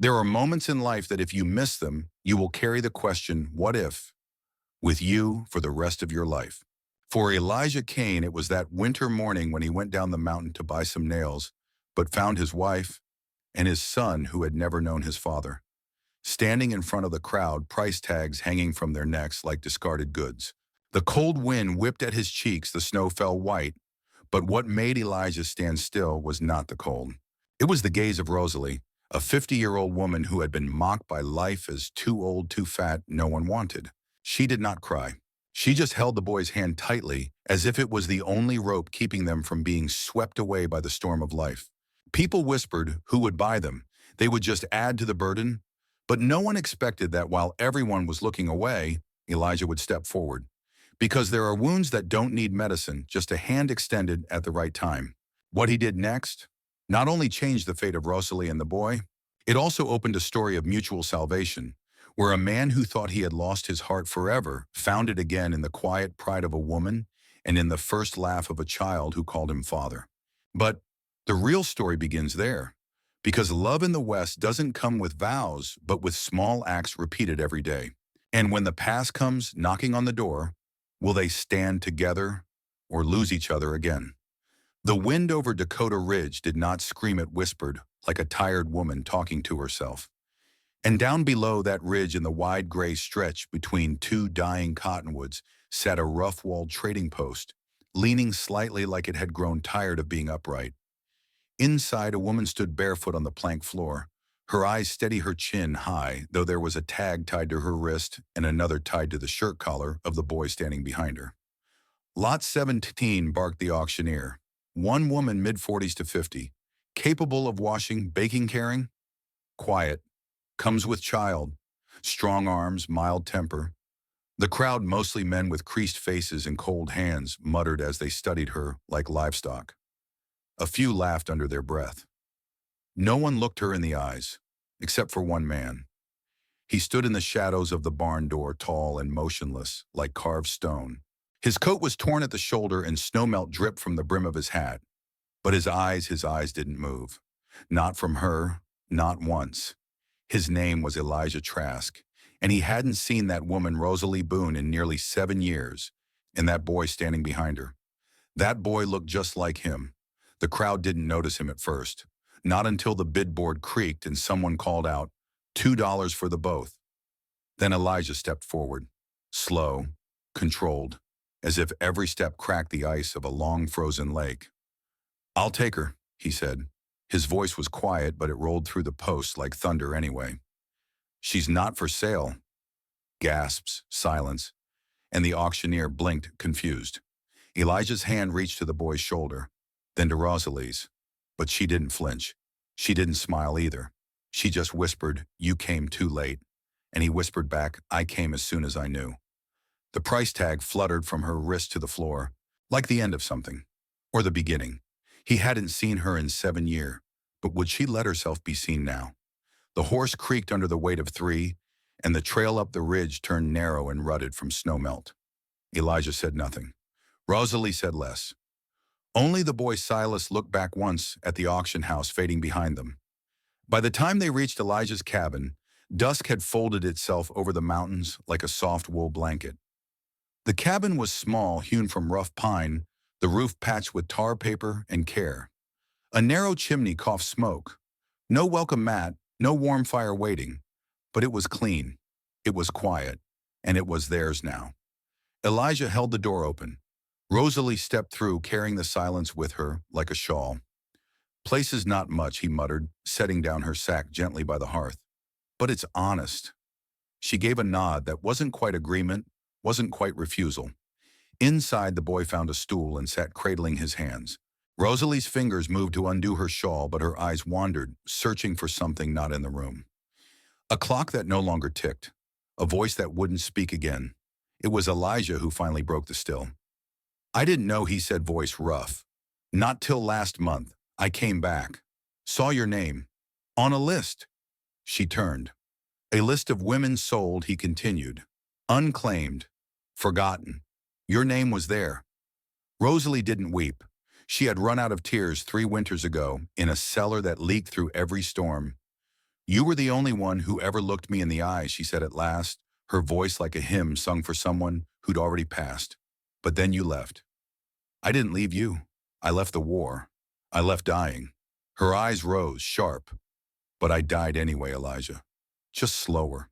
There are moments in life that if you miss them, you will carry the question, what if, with you for the rest of your life. For Elijah Kane, it was that winter morning when he went down the mountain to buy some nails, but found his wife and his son who had never known his father, standing in front of the crowd, price tags hanging from their necks like discarded goods. The cold wind whipped at his cheeks, the snow fell white, but what made Elijah stand still was not the cold. It was the gaze of Rosalie, a 50-year-old woman who had been mocked by life as too old, too fat, no one wanted. She did not cry. She just held the boy's hand tightly, as if it was the only rope keeping them from being swept away by the storm of life. People whispered who would buy them. They would just add to the burden. But no one expected that while everyone was looking away, Elijah would step forward. Because there are wounds that don't need medicine, just a hand extended at the right time. What he did next not only changed the fate of Rosalie and the boy, it also opened a story of mutual salvation, where a man who thought he had lost his heart forever found it again in the quiet pride of a woman and in the first laugh of a child who called him father. But the real story begins there, because love in the West doesn't come with vows, but with small acts repeated every day. And when the past comes knocking on the door, will they stand together or lose each other again? The wind over Dakota Ridge did not scream, it whispered, like a tired woman talking to herself. And down below that ridge in the wide gray stretch between two dying cottonwoods sat a rough-walled trading post, leaning slightly like it had grown tired of being upright. Inside, a woman stood barefoot on the plank floor, her eyes steady, her chin high, though there was a tag tied to her wrist and another tied to the shirt collar of the boy standing behind her. Lot 17, barked the auctioneer. One woman mid-40s to 50, capable of washing, baking, caring. Quiet, comes with child, strong arms, mild temper. The crowd, mostly men with creased faces and cold hands, muttered as they studied her like livestock. A few laughed under their breath. No one looked her in the eyes, except for one man. He stood in the shadows of the barn door, tall and motionless, like carved stone. His coat was torn at the shoulder and snowmelt dripped from the brim of his hat. But his eyes didn't move. Not from her, not once. His name was Elijah Trask, and he hadn't seen that woman Rosalie Boone in nearly 7 years, and that boy standing behind her. That boy looked just like him. The crowd didn't notice him at first, not until the bid board creaked and someone called out, $2 for the both. Then Elijah stepped forward, slow, controlled, as if every step cracked the ice of a long frozen lake. I'll take her, he said. His voice was quiet, but it rolled through the posts like thunder anyway. She's not for sale. Gasps, silence, and the auctioneer blinked, confused. Elijah's hand reached to the boy's shoulder, then to Rosalie's, but she didn't flinch. She didn't smile either. She just whispered, "You came too late." And he whispered back, "I came as soon as I knew." The price tag fluttered from her wrist to the floor, like the end of something, or the beginning. He hadn't seen her in 7 years, but would she let herself be seen now? The horse creaked under the weight of 3, and the trail up the ridge turned narrow and rutted from snowmelt. Elijah said nothing. Rosalie said less. Only the boy Silas looked back once at the auction house fading behind them. By the time they reached Elijah's cabin, dusk had folded itself over the mountains like a soft wool blanket. The cabin was small, hewn from rough pine, the roof patched with tar paper and care. A narrow chimney coughed smoke. No welcome mat, no warm fire waiting. But it was clean, it was quiet, and it was theirs now. Elijah held the door open. Rosalie stepped through, carrying the silence with her like a shawl. "Place is not much," he muttered, setting down her sack gently by the hearth. "But it's honest." She gave a nod that wasn't quite agreement, wasn't quite refusal. Inside, the boy found a stool and sat cradling his hands. Rosalie's fingers moved to undo her shawl, but her eyes wandered, searching for something not in the room. A clock that no longer ticked, a voice that wouldn't speak again. It was Elijah who finally broke the still. "I didn't know," he said, voice rough. "Not till last month. I came back. Saw your name. On a list." She turned. "A list of women sold," he continued. "Unclaimed. Forgotten. Your name was there." Rosalie didn't weep. She had run out of tears 3 winters ago in a cellar that leaked through every storm. You were the only one who ever looked me in the eye, she said at last, her voice like a hymn sung for someone who'd already passed. But then you left. I didn't leave you. I left the war. I left dying. Her eyes rose, sharp. But I died anyway, Elijah. Just slower.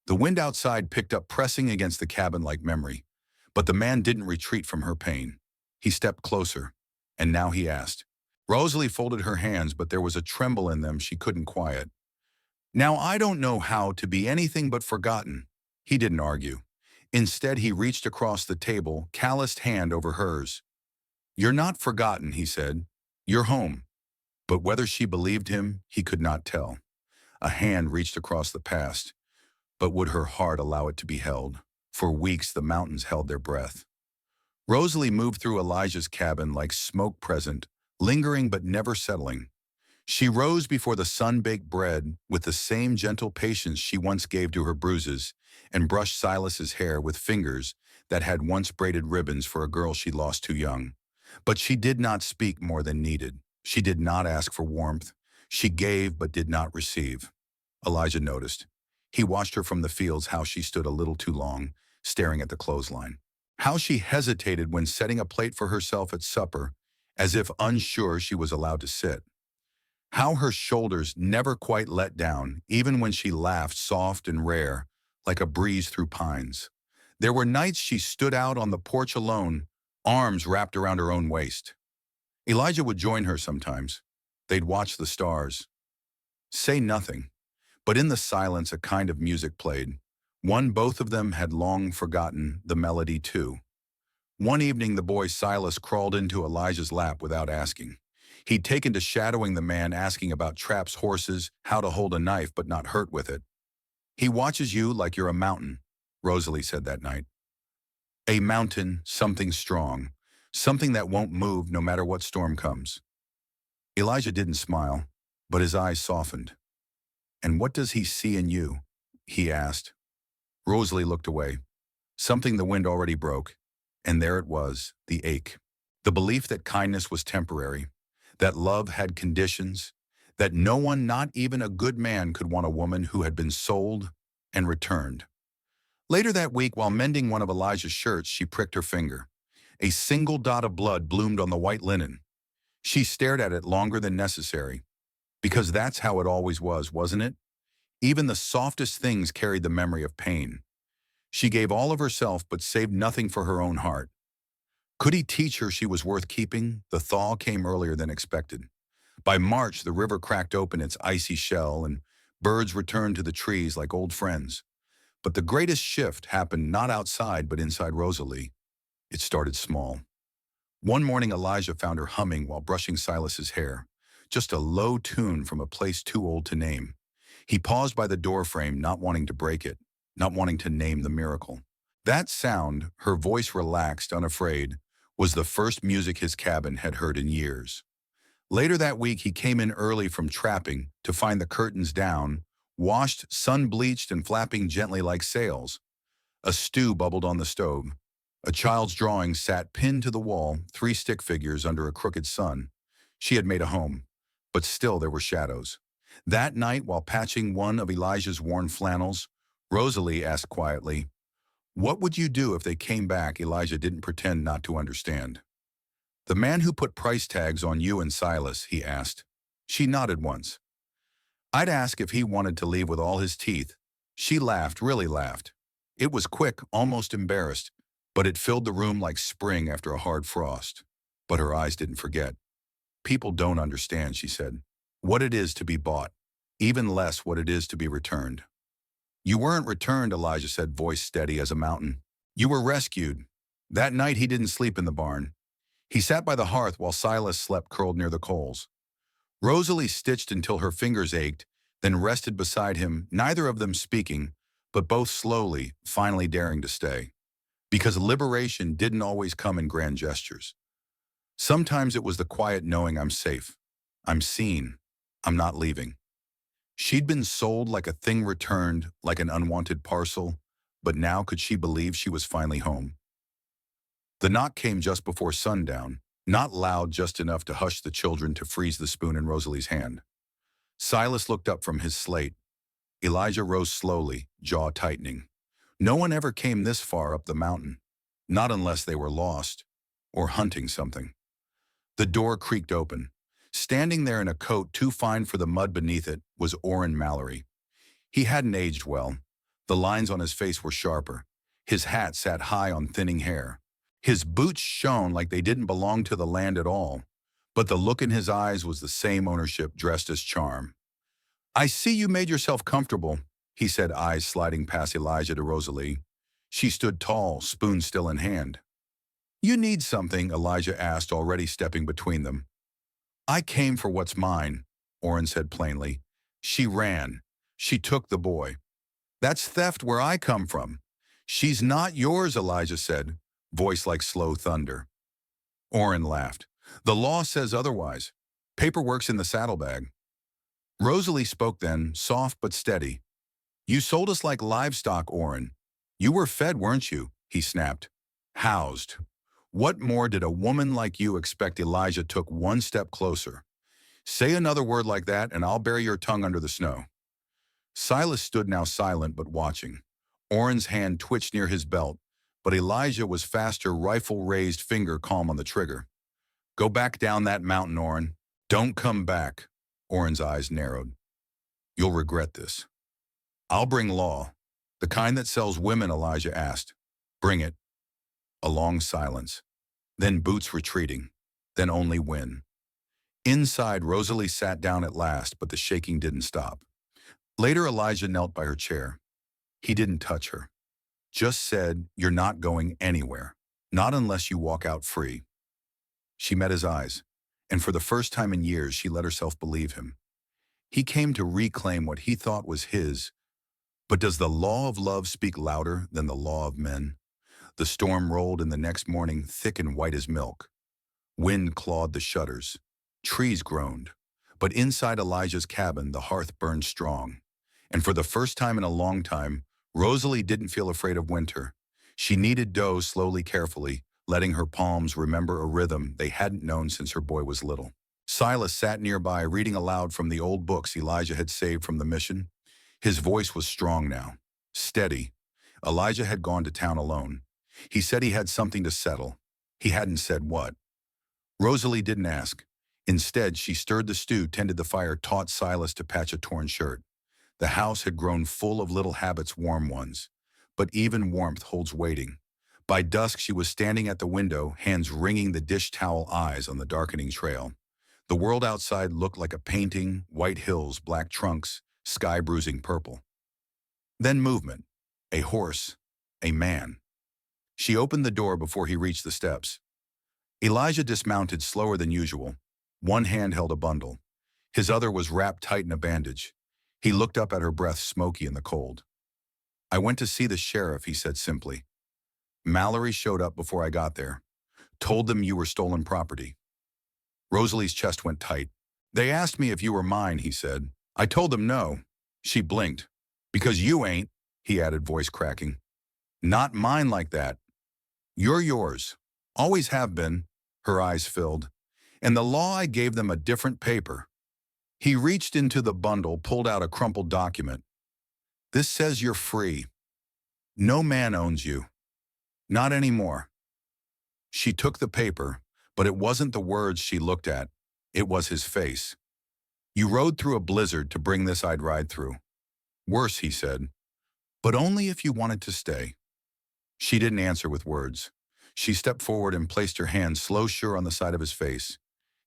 The wind outside picked up, pressing against the cabin like memory. But the man didn't retreat from her pain. He stepped closer, and now he asked. Rosalie folded her hands, but there was a tremble in them she couldn't quiet. Now I don't know how to be anything but forgotten. He didn't argue. Instead, he reached across the table, calloused hand over hers. You're not forgotten, he said. You're home. But whether she believed him, he could not tell. A hand reached across the past, but would her heart allow it to be held? For weeks the mountains held their breath. Rosalie moved through Elijah's cabin like smoke present, lingering but never settling. She rose before the sun-baked bread with the same gentle patience she once gave to her bruises, and brushed Silas's hair with fingers that had once braided ribbons for a girl she lost too young. But she did not speak more than needed. She did not ask for warmth. She gave but did not receive. Elijah noticed. He watched her from the fields, how she stood a little too long, staring at the clothesline. How she hesitated when setting a plate for herself at supper, as if unsure she was allowed to sit. How her shoulders never quite let down, even when she laughed soft and rare, like a breeze through pines. There were nights she stood out on the porch alone, arms wrapped around her own waist. Elijah would join her sometimes. They'd watch the stars. Say nothing, but in the silence a kind of music played. One both of them had long forgotten, the melody too. One evening the boy Silas crawled into Elijah's lap without asking. He'd taken to shadowing the man, asking about traps, horses, how to hold a knife but not hurt with it. He watches you like you're a mountain, Rosalie said that night. A mountain, something strong, something that won't move no matter what storm comes. Elijah didn't smile, but his eyes softened. And what does he see in you? He asked. Rosalie looked away. Something the wind already broke, and there it was, the ache. The belief that kindness was temporary, that love had conditions, that no one, not even a good man, could want a woman who had been sold and returned. Later that week, while mending one of Elijah's shirts, she pricked her finger. A single dot of blood bloomed on the white linen. She stared at it longer than necessary, because that's how it always was, wasn't it? Even the softest things carried the memory of pain. She gave all of herself but saved nothing for her own heart. Could he teach her she was worth keeping? The thaw came earlier than expected. By March, the river cracked open its icy shell and birds returned to the trees like old friends. But the greatest shift happened not outside but inside Rosalie. It started small. One morning Elijah found her humming while brushing Silas's hair, just a low tune from a place too old to name. He paused by the doorframe, not wanting to break it, not wanting to name the miracle. That sound, her voice relaxed, unafraid, was the first music his cabin had heard in years. Later that week he came in early from trapping to find the curtains down, washed, sun-bleached and flapping gently like sails. A stew bubbled on the stove. A child's drawing sat pinned to the wall, 3 stick figures under a crooked sun. She had made a home, but still there were shadows. That night, while patching one of Elijah's worn flannels, Rosalie asked quietly, "What would you do if they came back?" Elijah didn't pretend not to understand. "The man who put price tags on you and Silas," he asked. She nodded once. "I'd ask if he wanted to leave with all his teeth." She laughed, really laughed. It was quick, almost embarrassed, but it filled the room like spring after a hard frost. But her eyes didn't forget. "People don't understand," she said, "what it is to be bought, even less what it is to be returned." "You weren't returned," Elijah said, voice steady as a mountain. "You were rescued." That night he didn't sleep in the barn. He sat by the hearth while Silas slept curled near the coals. Rosalie stitched until her fingers ached, then rested beside him, neither of them speaking, but both slowly, finally daring to stay. Because liberation didn't always come in grand gestures. Sometimes it was the quiet knowing, I'm safe, I'm seen, I'm not leaving. She'd been sold like a thing returned, like an unwanted parcel, but now could she believe she was finally home? The knock came just before sundown, not loud, just enough to hush the children to freeze the spoon in Rosalie's hand. Silas looked up from his slate. Elijah rose slowly, jaw tightening. No one ever came this far up the mountain. Not unless they were lost. Or hunting something. The door creaked open. Standing there in a coat too fine for the mud beneath it was Orin Mallory. He hadn't aged well. The lines on his face were sharper. His hat sat high on thinning hair. His boots shone like they didn't belong to the land at all. But the look in his eyes was the same ownership dressed as charm. "I see you made yourself comfortable," he said, eyes sliding past Elijah to Rosalie. She stood tall, spoon still in hand. "You need something?" Elijah asked, already stepping between them. "I came for what's mine," Orin said plainly. "She ran. She took the boy. That's theft where I come from." "She's not yours," Elijah said, voice like slow thunder. Orin laughed. "The law says otherwise. Paperwork's in the saddlebag." Rosalie spoke then, soft but steady. "You sold us like livestock, Orin. You were fed, weren't you?" he snapped. "Housed. What more did a woman like you expect?" Elijah took one step closer. "Say another word like that and I'll bury your tongue under the snow." Silas stood now silent but watching. Orin's hand twitched near his belt, but Elijah was faster, rifle raised, finger calm on the trigger. "Go back down that mountain, Orin. Don't come back." Orin's eyes narrowed. "You'll regret this." "I'll bring law." "The kind that sells women?" Elijah asked. "Bring it." A long silence. Then boots retreating. Then only wind. Inside, Rosalie sat down at last, but the shaking didn't stop. Later, Elijah knelt by her chair. He didn't touch her. Just said, "You're not going anywhere. Not unless you walk out free." She met his eyes, and for the first time in years, she let herself believe him. He came to reclaim what he thought was his. But does the law of love speak louder than the law of men? The storm rolled in the next morning, thick and white as milk. Wind clawed the shutters. Trees groaned. But inside Elijah's cabin, the hearth burned strong. And for the first time in a long time, Rosalie didn't feel afraid of winter. She kneaded dough slowly, carefully, letting her palms remember a rhythm they hadn't known since her boy was little. Silas sat nearby, reading aloud from the old books Elijah had saved from the mission. His voice was strong now, steady. Elijah had gone to town alone. He said he had something to settle. He hadn't said what. Rosalie didn't ask. Instead, she stirred the stew, tended the fire, taught Silas to patch a torn shirt. The house had grown full of little habits, warm ones. But even warmth holds waiting. By dusk, she was standing at the window, hands wringing the dish towel, eyes on the darkening trail. The world outside looked like a painting, white hills, black trunks, sky bruising purple. Then movement. A horse. A man. She opened the door before he reached the steps. Elijah dismounted slower than usual. One hand held a bundle. His other was wrapped tight in a bandage. He looked up at her, breath smoky in the cold. "I went to see the sheriff," he said simply. "Mallory showed up before I got there. Told them you were stolen property." Rosalie's chest went tight. "They asked me if you were mine," he said. "I told them no." She blinked. "Because you ain't," he added, voice cracking. "Not mine like that. You're yours. Always have been." Her eyes filled. "And the law, I gave them a different paper." He reached into the bundle, pulled out a crumpled document. "This says you're free. No man owns you. Not anymore." She took the paper, but it wasn't the words she looked at. It was his face. "You rode through a blizzard to bring this I'd ride through. Worse," he said. "But only if you wanted to stay." She didn't answer with words. She stepped forward and placed her hand, slow, sure, on the side of his face.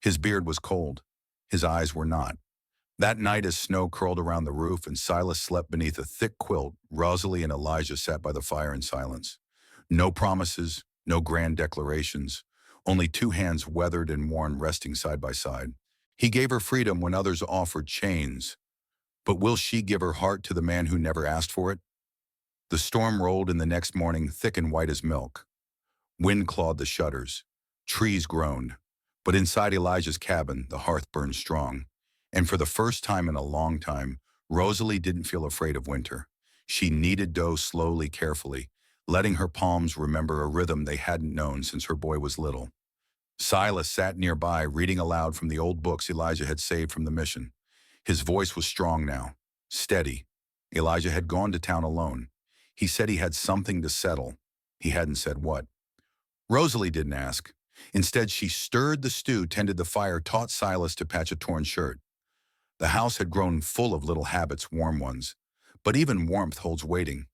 His beard was cold. His eyes were not. That night, as snow curled around the roof and Silas slept beneath a thick quilt, Rosalie and Elijah sat by the fire in silence. No promises, no grand declarations, only two hands weathered and worn resting side by side. He gave her freedom when others offered chains. But will she give her heart to the man who never asked for it? The storm rolled in the next morning, thick and white as milk. Wind clawed the shutters. Trees groaned. But inside Elijah's cabin, the hearth burned strong. And for the first time in a long time, Rosalie didn't feel afraid of winter. She kneaded dough slowly, carefully, letting her palms remember a rhythm they hadn't known since her boy was little. Silas sat nearby, reading aloud from the old books Elijah had saved from the mission. His voice was strong now, steady. Elijah had gone to town alone. He said he had something to settle. He hadn't said what. Rosalie didn't ask. Instead, she stirred the stew, tended the fire, taught Silas to patch a torn shirt. The house had grown full of little habits, warm ones. But even warmth holds waiting.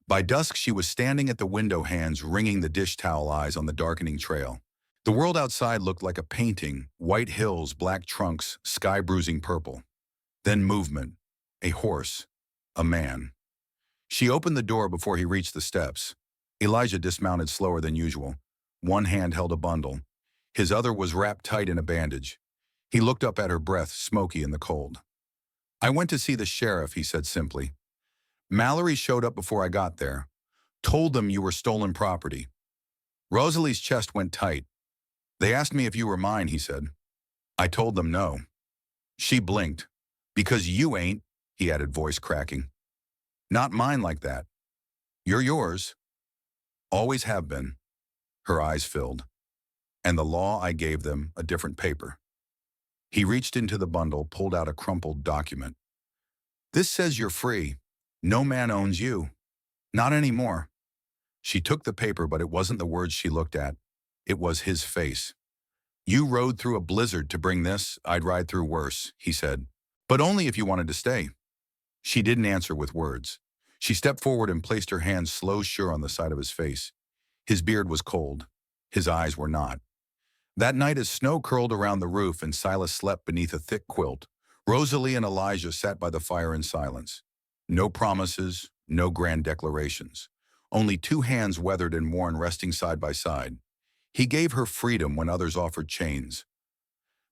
By dusk, she was standing at the window, hands wringing the dish towel, eyes on the darkening trail. The world outside looked like a painting, white hills, black trunks, sky-bruising purple. Then movement, a horse, a man. She opened the door before he reached the steps. Elijah dismounted slower than usual. One hand held a bundle. His other was wrapped tight in a bandage. He looked up at her, breath smoky in the cold. "I went to see the sheriff," he said simply. "Mallory showed up before I got there. Told them you were stolen property." Rosalie's chest went tight. "They asked me if you were mine," he said. "I told them no." She blinked. "Because you ain't," he added, voice cracking. "Not mine like that. You're yours. Always have been." Her eyes filled. "And the law I gave them, a different paper." He reached into the bundle, pulled out a crumpled document. "This says you're free. No man owns you. Not anymore." She took the paper, but it wasn't the words she looked at. It was his face. "You rode through a blizzard to bring this. I'd ride through worse," he said. "But only if you wanted to stay." She didn't answer with words. She stepped forward and placed her hand slow, sure on the side of his face. His beard was cold. His eyes were not. That night, as snow curled around the roof and Silas slept beneath a thick quilt, Rosalie and Elijah sat by the fire in silence. No promises, no grand declarations. Only two hands, weathered and worn, resting side by side. He gave her freedom when others offered chains.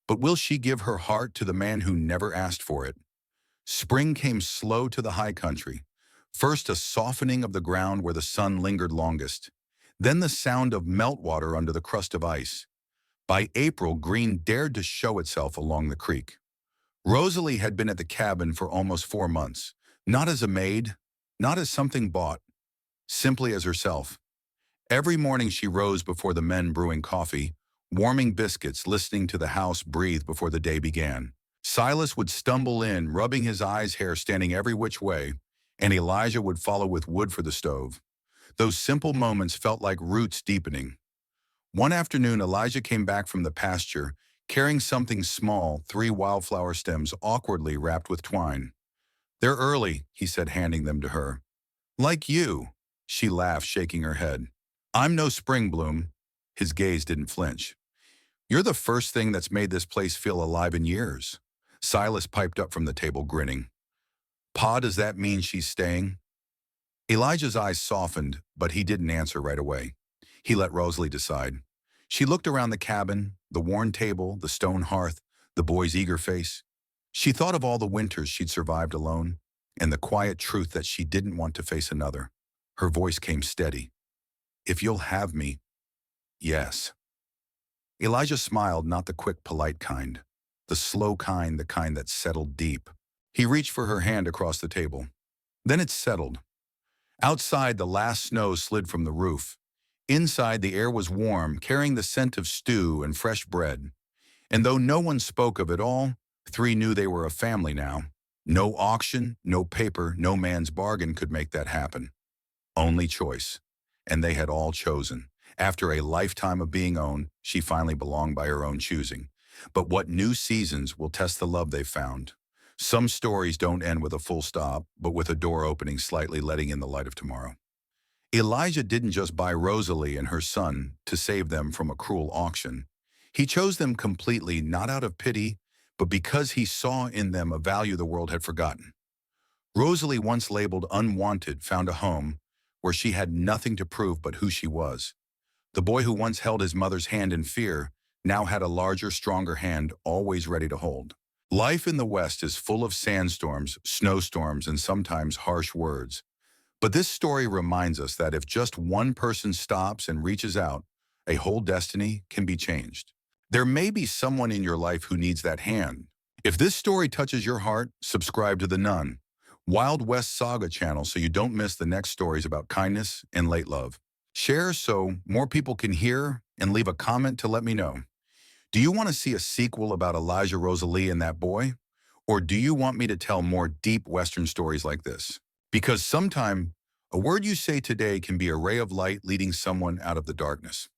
But will she give her heart to the man who never asked for it? Spring came slow to the high country. First a softening of the ground where the sun lingered longest. Then the sound of meltwater under the crust of ice. By April, green dared to show itself along the creek. Rosalie had been at the cabin for almost 4 months, not as a maid, not as something bought, simply as herself. Every morning she rose before the men, brewing coffee, warming biscuits, listening to the house breathe before the day began. Silas would stumble in, rubbing his eyes, hair standing every which way, and Elijah would follow with wood for the stove. Those simple moments felt like roots deepening. One afternoon, Elijah came back from the pasture, carrying something small, 3 wildflower stems awkwardly wrapped with twine. "They're early," he said, handing them to her. "Like you," she laughed, shaking her head. "I'm no spring bloom." His gaze didn't flinch. "You're the first thing that's made this place feel alive in years." Silas piped up from the table, grinning. "Pa, does that mean she's staying?" Elijah's eyes softened, but he didn't answer right away. He let Rosalie decide. She looked around the cabin, the worn table, the stone hearth, the boy's eager face. She thought of all the winters she'd survived alone, and the quiet truth that she didn't want to face another. Her voice came steady. "If you'll have me, yes." Elijah smiled, not the quick, polite kind. The slow kind, the kind that settled deep. He reached for her hand across the table. Then it settled. Outside, the last snow slid from the roof. Inside, the air was warm, carrying the scent of stew and fresh bread. And though no one spoke of it all, 3 knew they were a family now. No auction, no paper, no man's bargain could make that happen. Only choice. And they had all chosen. After a lifetime of being owned, she finally belonged by her own choosing. But what new seasons will test the love they've found? Some stories don't end with a full stop, but with a door opening slightly, letting in the light of tomorrow. Elijah didn't just buy Rosalie and her son to save them from a cruel auction. He chose them completely, not out of pity, but because he saw in them a value the world had forgotten. Rosalie, once labeled unwanted, found a home where she had nothing to prove but who she was. The boy who once held his mother's hand in fear now had a larger, stronger hand, always ready to hold. Life in the West is full of sandstorms, snowstorms, and sometimes harsh words. But this story reminds us that if just one person stops and reaches out, a whole destiny can be changed. There may be someone in your life who needs that hand. If this story touches your heart, subscribe to the Nun, Wild West Saga channel so you don't miss the next stories about kindness and late love. Share so more people can hear, and leave a comment to let me know. Do you want to see a sequel about Elijah, Rosalie, and that boy? Or do you want me to tell more deep Western stories like this? Because sometime a word you say today can be a ray of light leading someone out of the darkness.